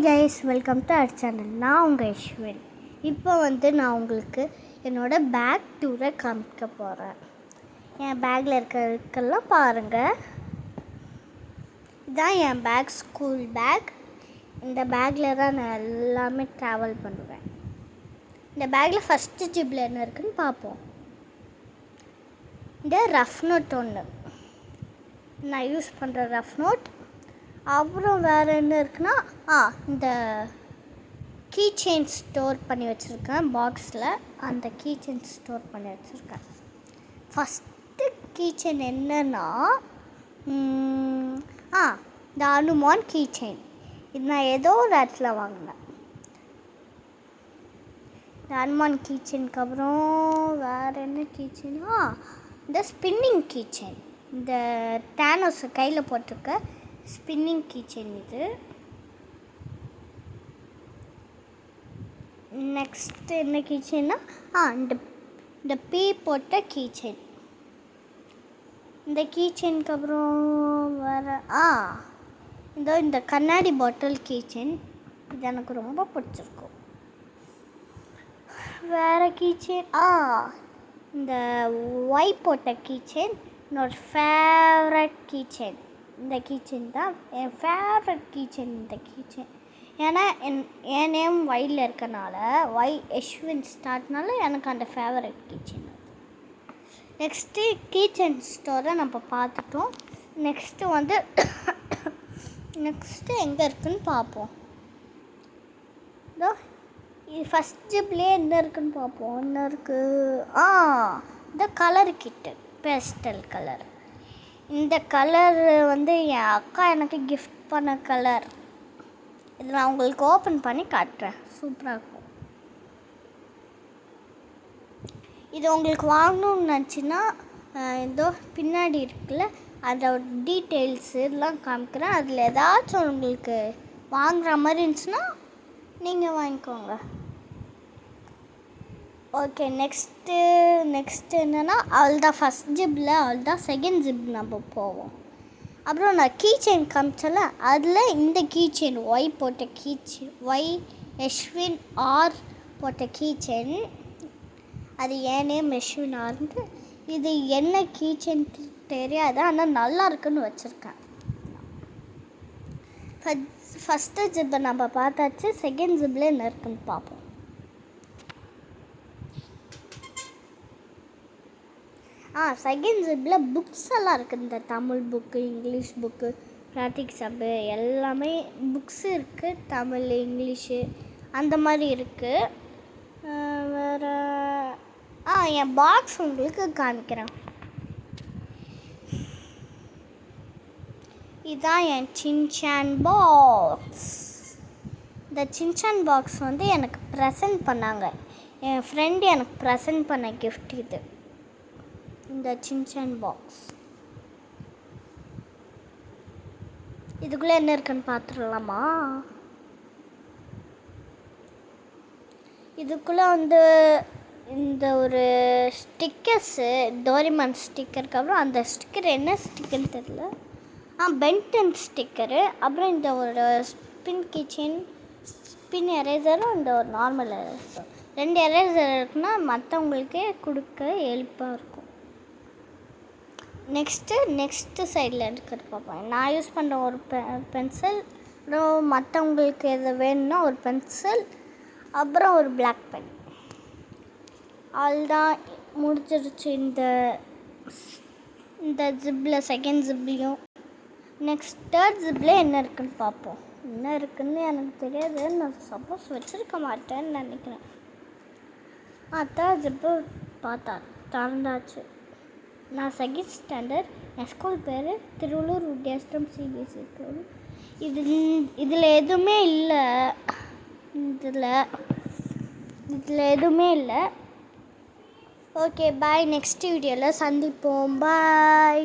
Guys, welcome to our channel. நான் உங்கள் யஷ்வின். இப்போ நான் உங்களுக்கு என்னோடய பேக் டூரை காமிக்க போகிறேன். என் பேக்கில் இருக்கிறதுக்கெல்லாம் பாருங்கள். இதுதான் என் பேக், ஸ்கூல் பேக். இந்த பேக்கில் தான் நான் எல்லாமே ட்ராவல் பண்ணுவேன். இந்த பேக்கில் ஃபஸ்ட்டு ஜிப்பில் என்ன இருக்குதுன்னு பார்ப்போம். இந்த ரஃப் நோட் ஒன்று, நான் யூஸ் பண்ணுற ரஃப் நோட். அப்புறம் வேறு என்ன இருக்குன்னா, இந்த கீ செயின் ஸ்டோர் பண்ணி வச்சுருக்கேன் பாக்ஸில். அந்த கீ செயின் ஸ்டோர் பண்ணி வச்சுருக்கேன். ஃபஸ்ட்டு கீ செயின் என்னன்னா, இந்த அனுமான் கீ செயின். இது நான் ஏதோ ஒரு இடத்துல வாங்கினேன். இந்த அனுமான் கீ செயினுக்கு அப்புறம் வேறு என்ன கீ செயினா, இந்த ஸ்பின்னிங் கீ செயின். இந்த டேனோஸ் கையில் போட்டிருக்க ஸ்பின்னிங் கீ செயின் இது. நெக்ஸ்ட்டு என்ன கீ செயின்னா, இந்த பீ போட்ட கீ செயின். இந்த கீ செயினுக்கு அப்புறம் வேறு இந்த கண்ணாடி பாட்டில் கீ செயின். இது எனக்கு ரொம்ப பிடிச்சிருக்கும். வேறு கீ செயின் இந்த ஒய் போட்ட கீ செயின் என்னோட ஃபேவரட் கீ செயின். இந்த கீ செயின் தான் என் ஃபேவரட் கீ செயின். இந்த கீ செயின் ஏன்னா என் நேம் ஒயில் இருக்கனால, ஒய் யஷ்வின் ஸ்டார்ட்னால எனக்கு அந்த favourite key chain. Next key chain ஸ்டோரை நம்ம பார்த்துட்டோம். நெக்ஸ்ட்டு எங்கே இருக்குதுன்னு பார்ப்போம். இதோ இது ஃபஸ்ட் ஜிப்லேயே என்ன இருக்குதுன்னு பார்ப்போம். என்ன இருக்குது, இந்த கலர் கிட்டு, பேஸ்டல் கலர். இந்த கலர் என் அக்கா எனக்கு கிஃப்ட் பண்ண கலர். இது நான் உங்களுக்கு ஓப்பன் பண்ணி காட்டுறேன். சூப்பராக இருக்கும். இது உங்களுக்கு வாங்கணும்னு நினச்சின்னா இதோ பின்னாடி இருக்குல்ல, அதோட டீட்டெயில்ஸு இதெல்லாம் காமிக்கிறேன். அதில் ஏதாச்சும் உங்களுக்கு வாங்குகிற மாதிரி இருந்துச்சுன்னா நீங்கள் வாங்கிக்கோங்க. ஓகே, நெக்ஸ்ட்டு என்னென்னா, அவள்தான் ஃபஸ்ட் ஜிப்பில், அவள்தான் செகண்ட் ஜிப் நம்ம போவோம். அப்புறம் நான் கீ செயின் காமிச்சல, அதில் இந்த கீ செயின் ஒய் போட்ட key chain, Y Yashwin R போட்ட கீ செயின். அது என் நேம் யஷ்வின் ஆர்ன்ட்டு. இது என்ன கீ செயின் தெரியாது, ஆனால் நல்லா இருக்குன்னு வச்சுருக்கேன். ஃபஸ்ட்டு ஜிப்பை நம்ம பார்த்தாச்சு. செகண்ட் ஜிப்பில் என்ன இருக்குன்னு பார்ப்போம். செகண்ட் ஜிப்பில் புக்ஸ் எல்லாம் இருக்குது. இந்த Tamil book, English book, practice சப்பு எல்லாமே புக்ஸு இருக்குது. தமிழ், இங்கிலீஷு அந்த மாதிரி இருக்குது. வேறு என் பாக்ஸ் உங்களுக்கு காமிக்கிறேன். இதுதான் என் சின்சான் பாக்ஸ். இந்த சின்சான் பாக்ஸ் எனக்கு ப்ரெசன்ட் பண்ணாங்க. என் ஃப்ரெண்டு எனக்கு ப்ரெசன்ட் பண்ண கிஃப்ட் இது, இந்த சின்சான் பாக்ஸ். இதுக்குள்ளே என்ன இருக்குன்னு பார்த்துடலாமா? இதுக்குள்ளே இந்த ஒரு ஸ்டிக்கர்ஸு, டோரிமான் ஸ்டிக்கருக்கு அப்புறம் அந்த ஸ்டிக்கர் என்ன ஸ்டிக்கர்னு தெரியல. Ben 10 sticker. அப்புறம் இந்த ஒரு ஸ்பின் கிச்சன், ஸ்பின் எரேசரும், இந்த ஒரு நார்மல் எரேசர். 2 எரேசர் இருக்குன்னா மற்றவங்களுக்கே கொடுக்க ஹெல்ப்பாக இருக்கும். நெக்ஸ்ட்டு சைடில் இருக்கிறது பார்ப்போம். நான் யூஸ் பண்ணுற ஒரு பென்சில், அப்புறம் மற்றவங்களுக்கு எது வேணும்னா ஒரு பென்சில், அப்புறம் ஒரு பிளாக் பென். அதுதான் முடிஞ்சிருச்சு இந்த ஜிப்பில், செகண்ட் ஜிப்லேயும். தேர்ட் ஜிப்பில் என்ன இருக்குதுன்னு பார்ப்போம். என்ன இருக்குதுன்னு எனக்கு தெரியாது, நான் சப்போஸ் வச்சுருக்க மாட்டேன்னு நினைக்கிறேன். தேர்ட் ஜிப்பு பார்த்தா திறந்தாச்சு. நான் செகண்ட் ஸ்டாண்டர்ட். என் ஸ்கூல் பேர் திருவள்ளூர் வித்யாஸ்ரம் சிபிஎஸ்சி ஸ்கூல். இதில் எதுவுமே இல்லை. இதில் எதுவுமே இல்லை. ஓகே, பாய். நெக்ஸ்ட் வீடியோவில் சந்திப்போம். பாய்.